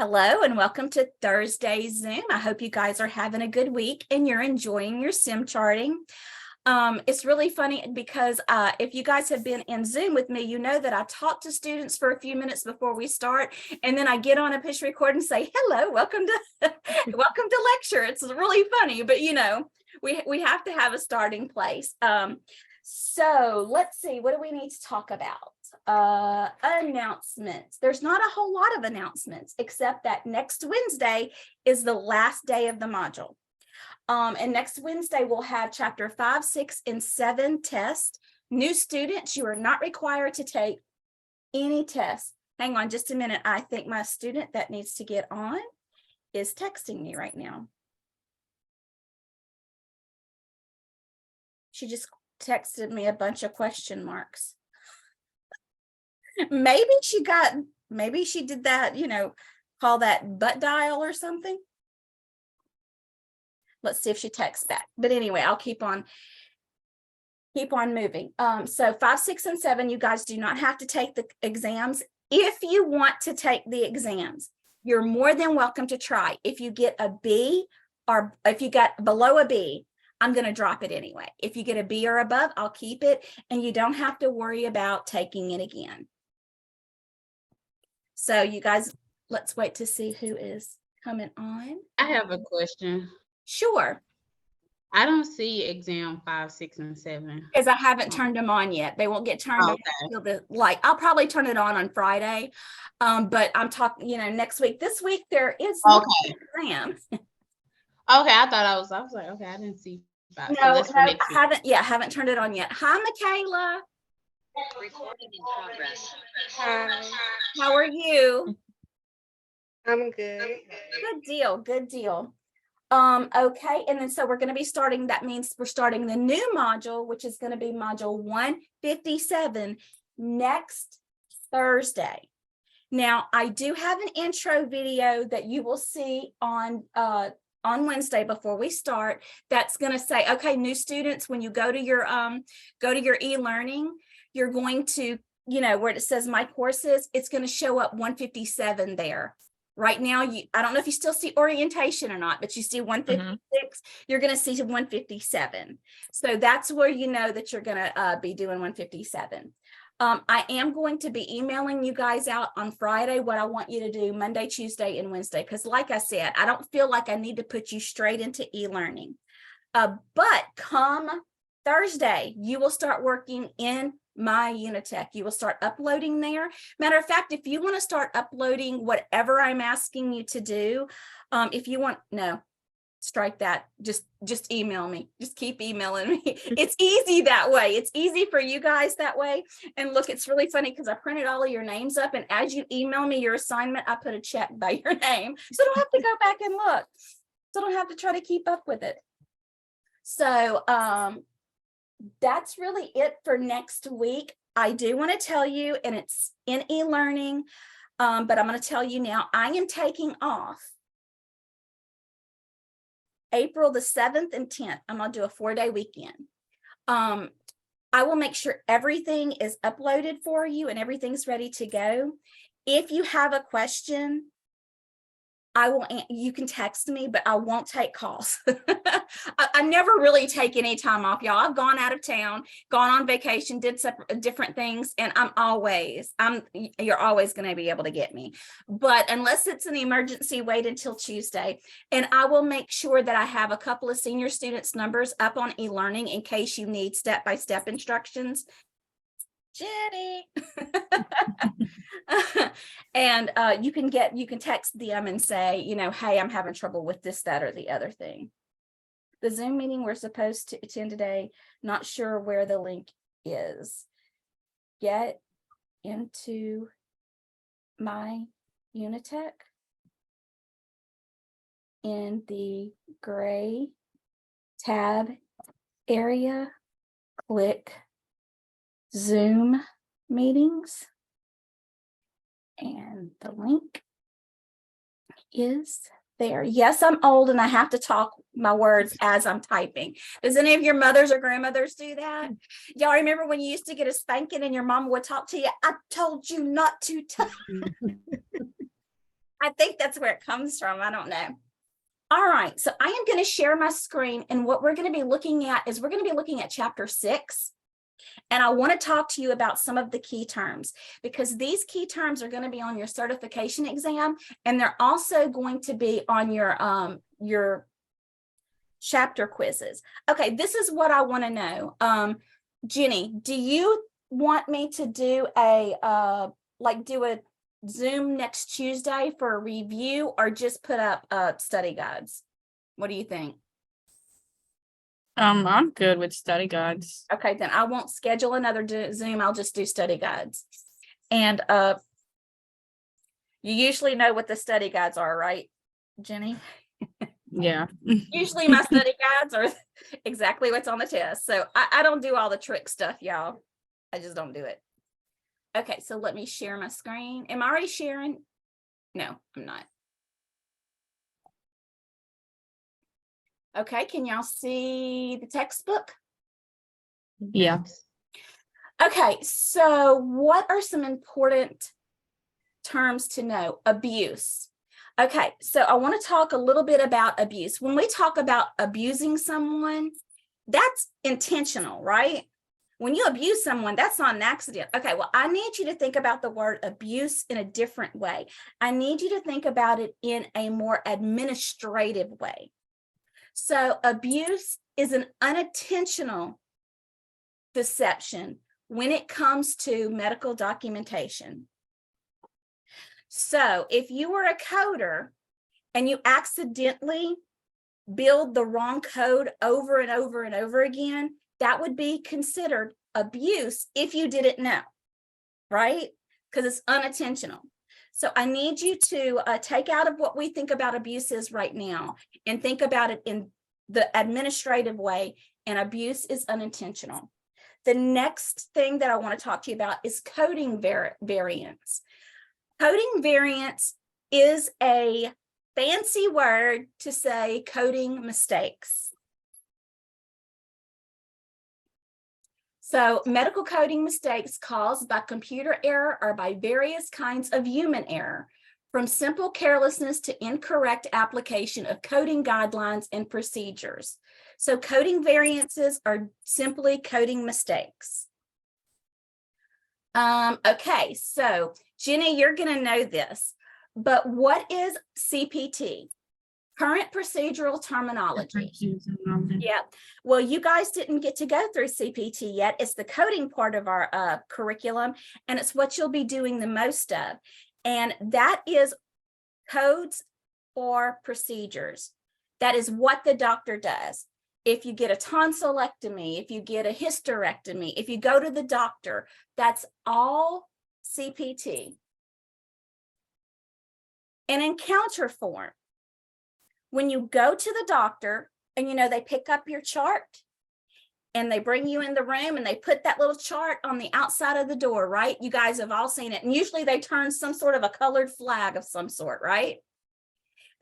Hello and welcome to Thursday's Zoom. I hope you guys are having a good week and you're enjoying your sim charting. It's really funny because if you guys have been in Zoom with me, you know that I talk to students for a few minutes before we start, and then I get on a push record and say, hello, welcome to welcome to lecture. It's really funny, but you know, we have to have a starting place. So let's see, what do we need to talk about? Announcements. There's not a whole lot of announcements, except that next Wednesday is the last day of the module. And next Wednesday, we'll have chapter 5, 6, and 7 tests. New students, you are not required to take any tests. Hang on just a minute. I think my student that needs to get on is texting me right now. She just texted me a bunch of question marks. Maybe she did that, you know, call that butt dial or something. Let's see if she texts back. But anyway, I'll keep on moving. So 5, 6, and 7, you guys do not have to take the exams. If you want to take the exams, you're more than welcome to try. If you get a B or if you got below a B, I'm going to drop it anyway. If you get a B or above, I'll keep it, and you don't have to worry about taking it again. So you guys, let's wait to see who is coming on. I have a question. Sure. I don't see exam 5, 6, and 7. Because I haven't turned them on yet. They won't get turned on until I'll probably turn it on Friday. But I'm talking, you know, next week. This week there is no exam. Okay, I thought I was like, okay, I didn't see 5. No, I haven't turned it on yet. Hi, Michaela. Recording in progress. Hi, How are you? I'm good. Good deal. Okay, and then so we're going to be starting, that means we're starting the new module, which is going to be module 157 next Thursday. Now, I do have an intro video that you will see on Wednesday before we start. That's going to say, okay, new students, when you go to your e-learning, you're going to, you know, where it says my courses, it's going to show up 157 there. Right now, I don't know if you still see orientation or not, but you see 156, You're going to see 157. So that's where you know that you're going to be doing 157. I am going to be emailing you guys out on Friday what I want you to do Monday, Tuesday, and Wednesday. Because like I said, I don't feel like I need to put you straight into e-learning. But come Thursday, you will start working in My Unitech. You will start uploading there. Matter of fact, if you want to start uploading whatever I'm asking you to do, if you want, no, strike that. Just email me. Just keep emailing me. It's easy that way. It's easy for you guys that way. And look, it's really funny because I printed all of your names up, and as you email me your assignment, I put a check by your name. So I don't have to go back and look. So I don't have to try to keep up with it. So that's really it for next week. I do want to tell you, and it's in e-learning, but I'm going to tell you now, I am taking off April the 7th and 10th. I'm going to do a 4-day weekend. I will make sure everything is uploaded for you and everything's ready to go. If you have a question, you can text me, but I won't take calls. I never really take any time off, y'all. I've gone out of town, gone on vacation, did different things, and you're always going to be able to get me. But unless it's an emergency, wait until Tuesday. And I will make sure that I have a couple of senior students' numbers up on e-learning in case you need step-by-step instructions. Jenny. And you can text them and say, you know, hey, I'm having trouble with this, that, or the other thing. The Zoom meeting we're supposed to attend today, not sure where the link is. Get into My Unitech in the gray tab area, click Zoom meetings, and the link is there. Yes, I'm old and I have to talk my words as I'm typing. Does any of your mothers or grandmothers do that? Y'all remember when you used to get a spanking and your mom would talk to you? I told you not to type. I think that's where it comes from. I don't know. All right, so I am going to share my screen, and what we're going to be looking at is we're going to be looking at chapter 6. And I want to talk to you about some of the key terms, because these key terms are going to be on your certification exam, and they're also going to be on your chapter quizzes. Okay, this is what I want to know. Jenny, do you want me to do a Zoom next Tuesday for a review, or just put up study guides? What do you think? I'm good with study guides. Okay, then I won't schedule another Zoom. I'll just do study guides. And you usually know what the study guides are, right, Jenny? Yeah. Usually my study guides are exactly what's on the test. So I don't do all the trick stuff, y'all. I just don't do it. Okay, so let me share my screen. Am I already sharing? No, I'm not. Okay, can y'all see the textbook? Yeah. Okay, so what are some important terms to know? Abuse. Okay, so I want to talk a little bit about abuse. When we talk about abusing someone, that's intentional, right? When you abuse someone, that's not an accident. Okay, well, I need you to think about the word abuse in a different way. I need you to think about it in a more administrative way. So abuse is an unintentional deception when it comes to medical documentation. So if you were a coder and you accidentally build the wrong code over and over and over again, that would be considered abuse if you didn't know, right? Because it's unintentional. So I need you to take out of what we think about abuse is right now and think about it in the administrative way, and abuse is unintentional. The next thing that I want to talk to you about is coding variance. Coding variance is a fancy word to say coding mistakes. So medical coding mistakes caused by computer error or by various kinds of human error, from simple carelessness to incorrect application of coding guidelines and procedures. So coding variances are simply coding mistakes. Okay, so Jenny, you're going to know this, but what is CPT? Current procedural terminology. Yeah, well, you guys didn't get to go through CPT yet. It's the coding part of our curriculum, and it's what you'll be doing the most of. And that is codes for procedures. That is what the doctor does. If you get a tonsillectomy, if you get a hysterectomy, if you go to the doctor, that's all CPT. An encounter form. When you go to the doctor and, you know, they pick up your chart and they bring you in the room and they put that little chart on the outside of the door, right? You guys have all seen it. And usually they turn some sort of a colored flag of some sort, right?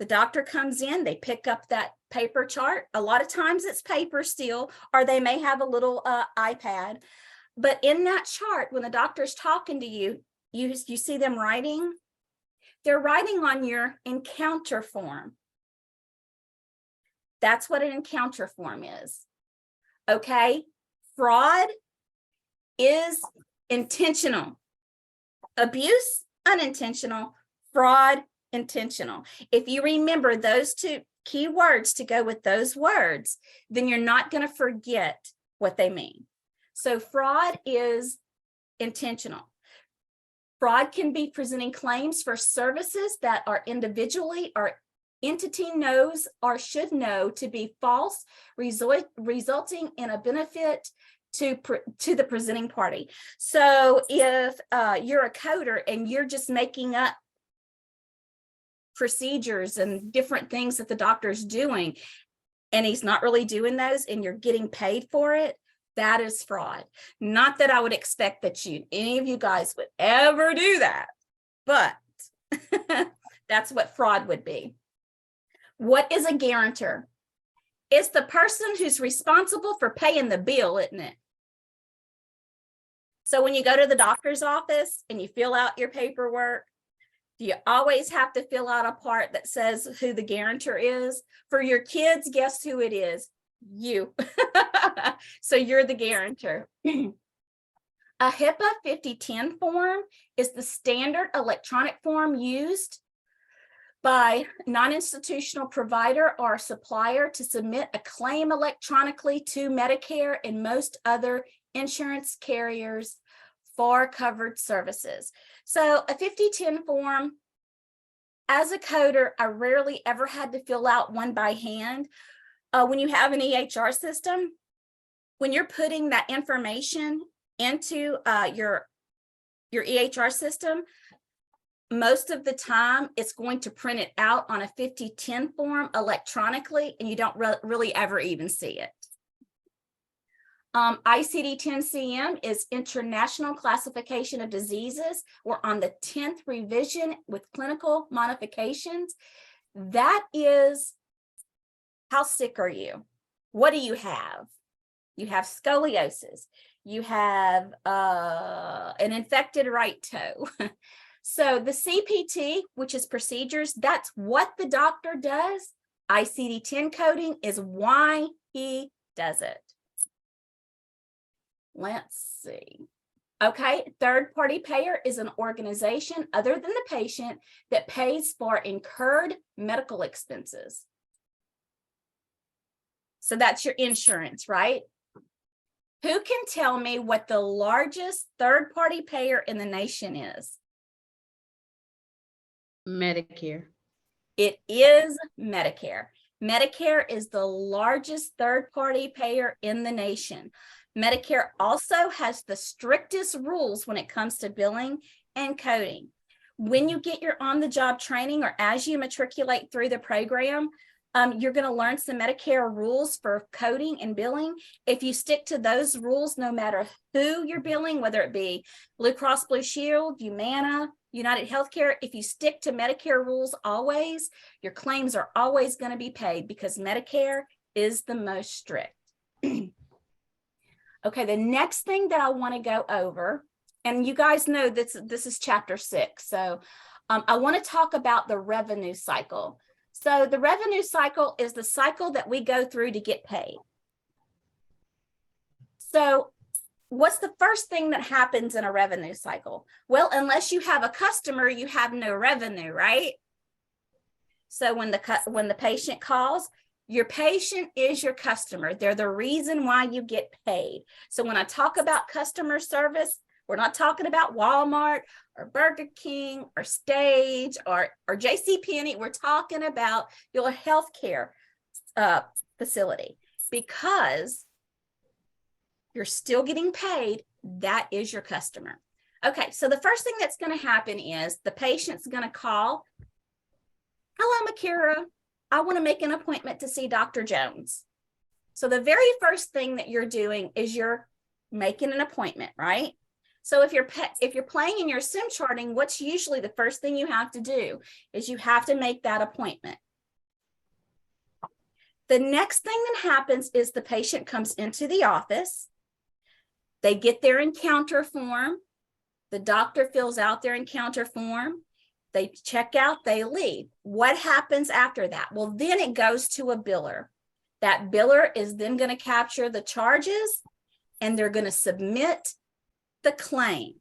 The doctor comes in, they pick up that paper chart. A lot of times it's paper still, or they may have a little iPad. But in that chart, when the doctor's talking to you, you see them writing. They're writing on your encounter form. That's what an encounter form is. Okay, fraud is intentional. Abuse, unintentional. Fraud, intentional. If you remember those two key words to go with those words, then you're not going to forget what they mean. So fraud is intentional. Fraud can be presenting claims for services that are individually or entity knows or should know to be false, resulting in a benefit to the presenting party. So if you're a coder and you're just making up procedures and different things that the doctor's doing, and he's not really doing those, and you're getting paid for it, that is fraud. Not that I would expect that any of you guys would ever do that, but that's what fraud would be. What is a guarantor? It's the person who's responsible for paying the bill, isn't it? So when you go to the doctor's office and you fill out your paperwork, Do you always have to fill out a part that says who the guarantor is? For your kids, guess who it is? You. So you're the guarantor. A HIPAA 5010 form is the standard electronic form used by non-institutional provider or supplier to submit a claim electronically to Medicare and most other insurance carriers for covered services. So a 5010 form, as a coder, I rarely ever had to fill out one by hand. When you have an EHR system, when you're putting that information into your EHR system, most of the time it's going to print it out on a 5010 form electronically, and you don't really ever even see it. ICD-10-CM is International Classification of Diseases. We're on the 10th revision with clinical modifications. That is, how sick are you? What do you have? You have scoliosis. You have an infected right toe. So the CPT, which is procedures, that's what the doctor does. ICD-10 coding is why he does it. Let's see. Okay, third-party payer is an organization other than the patient that pays for incurred medical expenses. So that's your insurance, right? Who can tell me what the largest third-party payer in the nation is? Medicare. It is Medicare. Medicare is the largest third-party payer in the nation. Medicare also has the strictest rules when it comes to billing and coding. When you get your on-the-job training or as you matriculate through the program, you're going to learn some Medicare rules for coding and billing. If you stick to those rules, no matter who you're billing, whether it be Blue Cross Blue Shield, Humana, United Healthcare, if you stick to Medicare rules always, your claims are always going to be paid because Medicare is the most strict. Okay, the next thing that I want to go over, and you guys know this is chapter 6. So I want to talk about the revenue cycle. So the revenue cycle is the cycle that we go through to get paid. So what's the first thing that happens in a revenue cycle? Well, unless you have a customer, you have no revenue, right? So when the patient calls, your patient is your customer. They're the reason why you get paid. So when I talk about customer service, we're not talking about Walmart or Burger King or Stage or JCPenney. We're talking about your healthcare facility because you're still getting paid. That is your customer. Okay, so the first thing that's going to happen is the patient's going to call. Hello, Makira. I want to make an appointment to see Dr. Jones. So the very first thing that you're doing is you're making an appointment, right? So if you're playing in your sim charting, what's usually the first thing you have to do is you have to make that appointment. The next thing that happens is the patient comes into the office. They get their encounter form. The doctor fills out their encounter form. They check out, they leave. What happens after that? Well, then it goes to a biller. That biller is then going to capture the charges and they're going to submit the claim.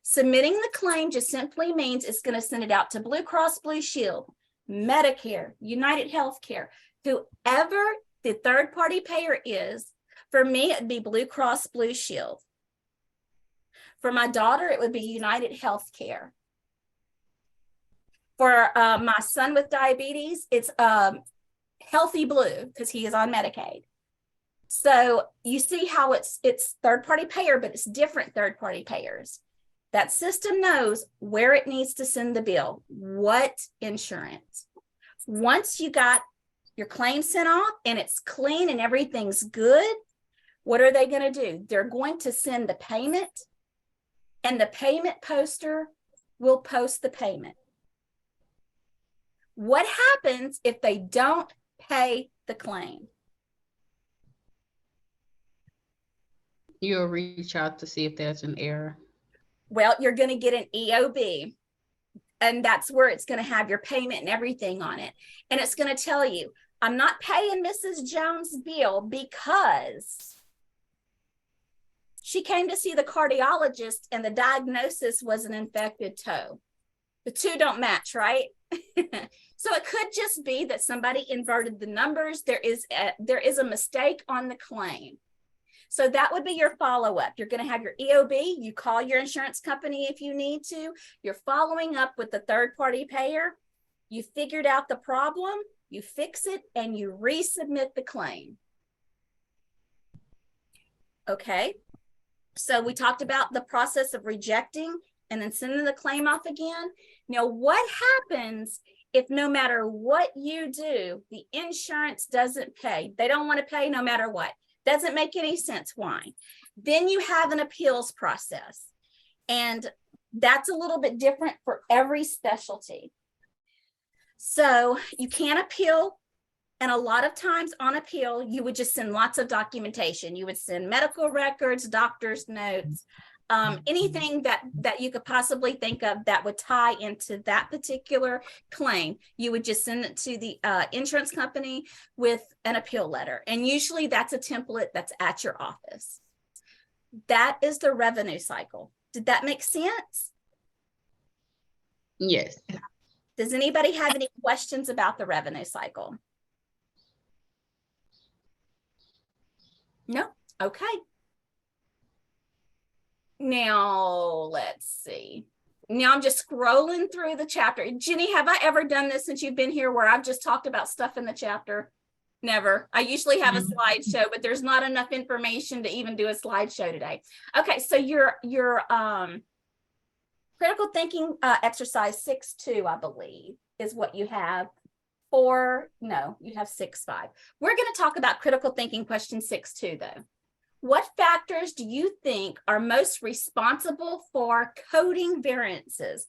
Submitting the claim just simply means it's going to send it out to Blue Cross Blue Shield, Medicare, United Healthcare, whoever the third-party payer is. For me, it'd be Blue Cross Blue Shield. For my daughter, it would be United Healthcare. For my son with diabetes, it's Healthy Blue because he is on Medicaid. So you see how it's third-party payer, but it's different third-party payers. That system knows where it needs to send the bill, what insurance. Once you got your claim sent off and it's clean and everything's good, what are they going to do? They're going to send the payment, and the payment poster will post the payment. What happens if they don't pay the claim? You'll reach out to see if there's an error. Well, you're going to get an EOB. And that's where it's going to have your payment and everything on it. And it's going to tell you, I'm not paying Mrs. Jones' bill because she came to see the cardiologist and the diagnosis was an infected toe. The two don't match, right? So it could just be that somebody inverted the numbers. There is a mistake on the claim. So that would be your follow-up. You're going to have your EOB. You call your insurance company if you need to. You're following up with the third-party payer. You figured out the problem, you fix it, and you resubmit the claim. Okay. So we talked about the process of rejecting and then sending the claim off again. Now, what happens if no matter what you do, the insurance doesn't pay? They don't want to pay no matter what. Doesn't make any sense. Why? Then you have an appeals process. And that's a little bit different for every specialty. So you can appeal. And a lot of times on appeal, you would just send lots of documentation. You would send medical records, doctor's notes, anything that you could possibly think of that would tie into that particular claim. You would just send it to the insurance company with an appeal letter. And usually that's a template that's at your office. That is the revenue cycle. Did that make sense? Yes. Does anybody have any questions about the revenue cycle? No? Okay. Now, let's see. Now I'm just scrolling through the chapter. Jenny, have I ever done this since you've been here where I've just talked about stuff in the chapter? Never. I usually have a slideshow, but there's not enough information to even do a slideshow today. Okay, so your critical thinking exercise 6.2, I believe, is what you have. No, you have 6.5. We're going to talk about critical thinking question 6.2 though. What factors do you think are most responsible for coding variances,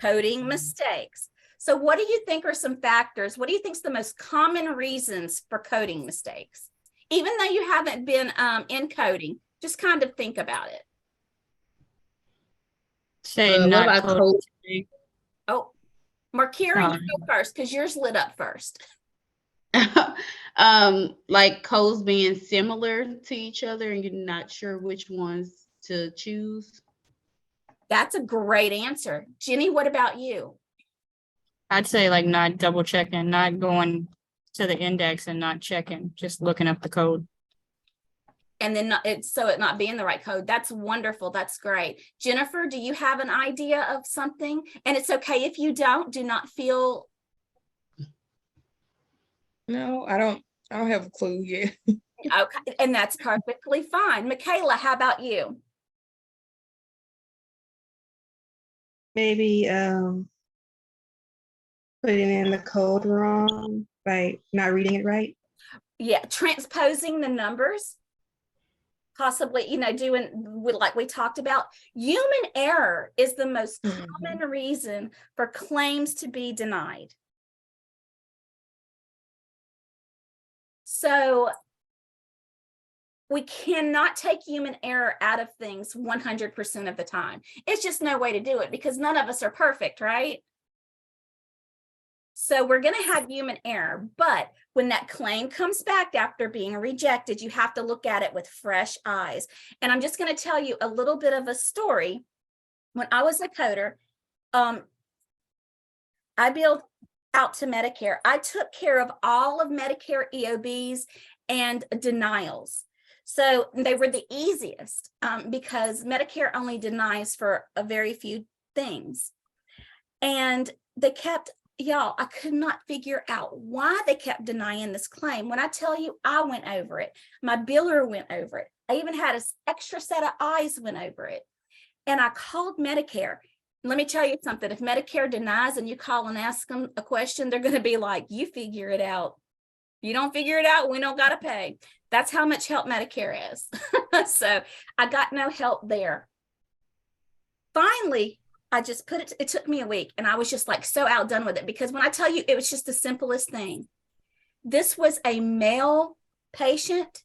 coding mistakes? So what do you think are some factors? What do you think is the most common reasons for coding mistakes? Even though you haven't been in coding, just kind of think about it. Say What not about code. code? Oh, Markira, you go first because yours lit up first. Like codes being similar to each other and you're not sure which ones to choose. That's a great answer. Jenny, what about you? I'd say like not double checking, not going to the index and not checking, just looking up the code. And then it not being the right code. That's wonderful. That's great. Jennifer, do you have an idea of something? And it's okay if you don't. Do not feel. No, I don't have a clue yet. Okay, and that's perfectly fine. Michaela, how about you? Maybe putting in the code wrong, like not reading it right. Yeah, transposing the numbers. Possibly, doing like we talked about. Human error is the most common reason for claims to be denied. So we cannot take human error out of things 100% of the time. It's just no way to do it because none of us are perfect, right? So we're going to have human error, but when that claim comes back after being rejected, you have to look at it with fresh eyes. And I'm just going to tell you a little bit of a story. When I was a coder, I billed out to Medicare. I took care of all of Medicare EOBs and denials. So they were the easiest because Medicare only denies for a very few things. And they kept, y'all, I could not figure out why they kept denying this claim. When I tell you, I went over it. My biller went over it. I even had an extra set of eyes went over it. And I called Medicare. Let me tell you something. If Medicare denies and you call and ask them a question, they're going to be like, you figure it out. You don't figure it out, we don't got to pay. That's how much help Medicare is. So I got no help there. Finally, I just it took me a week and I was just like so outdone with it because when I tell you, it was just the simplest thing. This was a male patient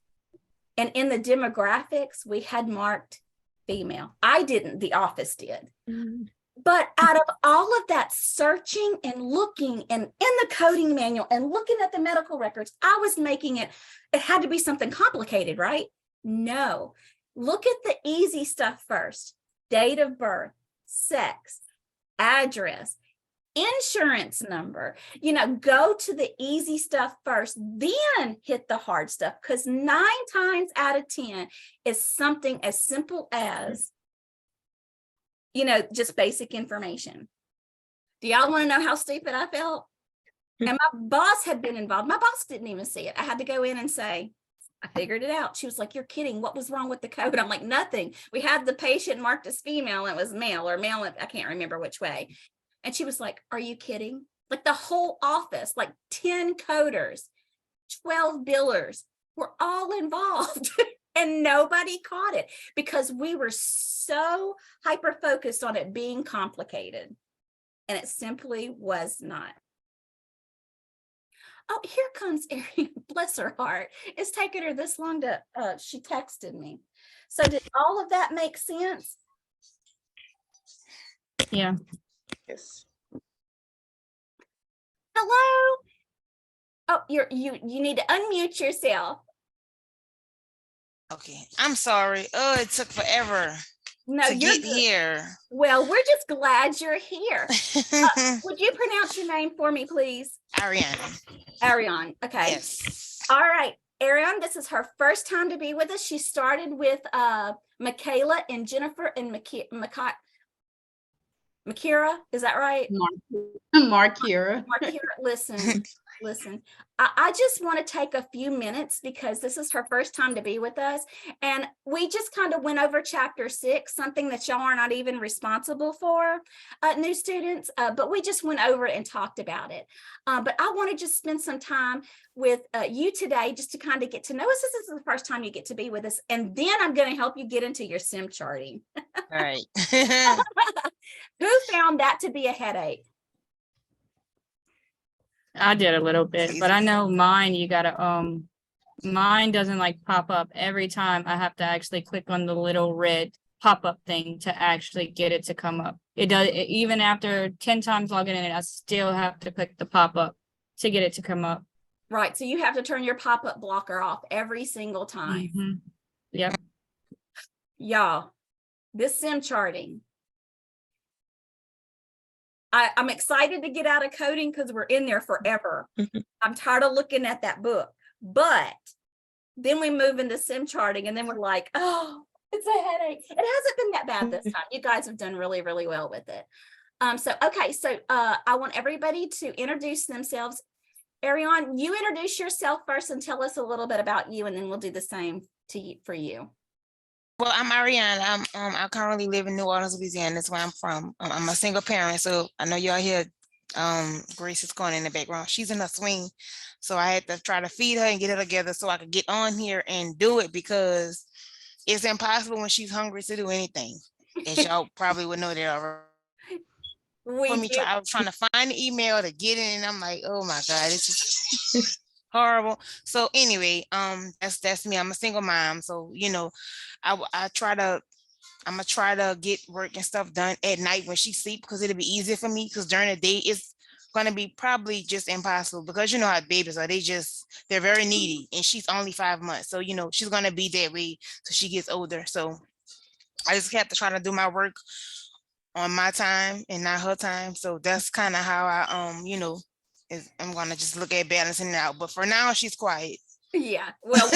and in the demographics, we had marked female. I didn't, the office did. But out of all of that searching and looking and in the coding manual and looking at the medical records, I was making it had to be something complicated, right? No. Look at the easy stuff first. Date of birth, sex, address, insurance number. Go to the easy stuff first, then hit the hard stuff, because 9 times out of 10 is something as simple as just basic information. Do y'all want to know how stupid I felt? And my boss had been involved. My boss didn't even see it. I had to go in and say, I figured it out. She was like, you're kidding. What was wrong with the code? I'm like, nothing. We had the patient marked as female and it was male or male. I can't remember which way. And she was like, are you kidding? Like the whole office, like 10 coders, 12 billers were all involved. And nobody caught it because we were so hyper-focused on it being complicated. And it simply was not. Oh, here comes Erin. Bless her heart. It's taken her this long to, she texted me. So did all of that make sense? Yeah. Yes. Hello? Oh, you need to unmute yourself. Okay, I'm sorry. Oh, it took forever No, to you're get good. here. Well, we're just glad you're here. Would you pronounce your name for me, please? Ariana. Ariane. Okay. Yes. All right. Ariane, this is her first time to be with us. She started with Michaela and Jennifer and Makira. Is that right? Markira. Markira, listen. I just want to take a few minutes because this is her first time to be with us. And we just kind of went over chapter 6, something that y'all are not even responsible for, new students, but we just went over it and talked about it. But I want to just spend some time with you today just to kind of get to know us. This is the first time you get to be with us. And then I'm going to help you get into your sim charting. All right. Who found that to be a headache? I did a little bit, but I know mine, you gotta, mine doesn't like pop up every time. I have to actually click on the little red pop-up thing to actually get it to come up. It does, even after 10 times logging in, I still have to click the pop-up to get it to come up. Right. So you have to turn your pop-up blocker off every single time. Mhm. Yep. Y'all, this sim charting. I'm excited to get out of coding because we're in there forever. I'm tired of looking at that book. But then we move into sim charting and then we're like, oh, it's a headache. It hasn't been that bad this time. You guys have done really, really well with it. So I want everybody to introduce themselves. Ariane, you introduce yourself first and tell us a little bit about you, and then we'll do the same for you. Well, I'm Ariana. I currently live in New Orleans, Louisiana. That's where I'm from. I'm a single parent, so I know y'all hear Grace is going in the background. She's in her swing, so I had to try to feed her and get her together so I could get on here and do it because it's impossible when she's hungry to do anything. As y'all probably would know that already. I was trying to find the email to get in, and I'm like, oh my God, it's just horrible. So anyway, that's me. I'm a single mom, so I'm gonna try to get work and stuff done at night when she sleeps because it'll be easier for me, because during the day it's gonna be probably just impossible because you know how babies are, they're very needy, and she's only 5 months, so she's gonna be that way till she gets older. So I just have to try to do my work on my time and not her time. So that's kind of how I I'm gonna just look at balancing it out. But for now, she's quiet. Yeah, well,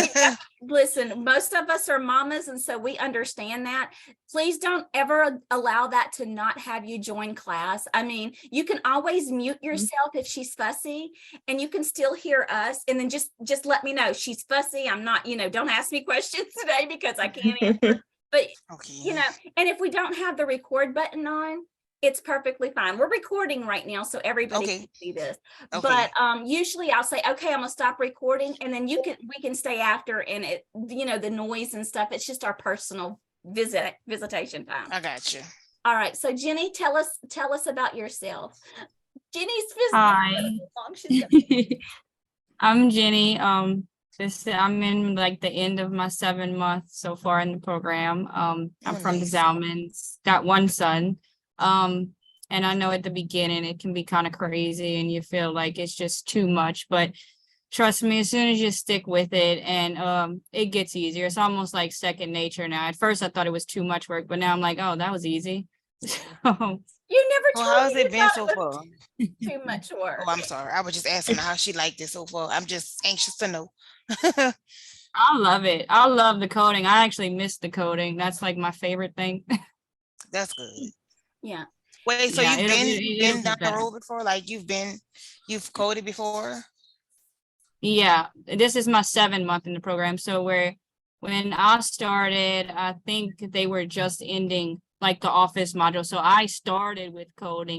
listen, most of us are mamas, and so we understand that. Please don't ever allow that to not have you join class. I mean, you can always mute yourself if she's fussy, and you can still hear us, and then just let me know she's fussy. I'm not, don't ask me questions today because I can't answer. But Okay. and if we don't have the record button on, it's perfectly fine. We're recording right now, so everybody can see this. Okay. But usually I'll say, okay, I'm gonna stop recording, and then we can stay after, and it, the noise and stuff. It's just our personal visitation time. I got you. All right. So Jenny, tell us about yourself. Jenny's Hi. I'm Jenny. I'm in like the end of my 7 months so far in the program. I'm from the Zalmans, got one son. And I know at the beginning it can be kind of crazy and you feel like it's just too much, but trust me, as soon as you stick with it and it gets easier. It's almost like second nature now. At first I thought it was too much work, but now I'm like, oh, that was easy. So, You never Well, told how's me you it been thought so it was far? too much work. Oh, I'm sorry. I was just asking how she liked it so far. I'm just anxious to know. I love it. I love the coding. I actually miss the coding. That's like my favorite thing. That's good. Yeah. Wait, so Yeah, you've it'll been be- it'll been be down the better. road before? Like you've coded before? Yeah, this is my 7th month in the program. So when I started, I think they were just ending like the office module. So I started with coding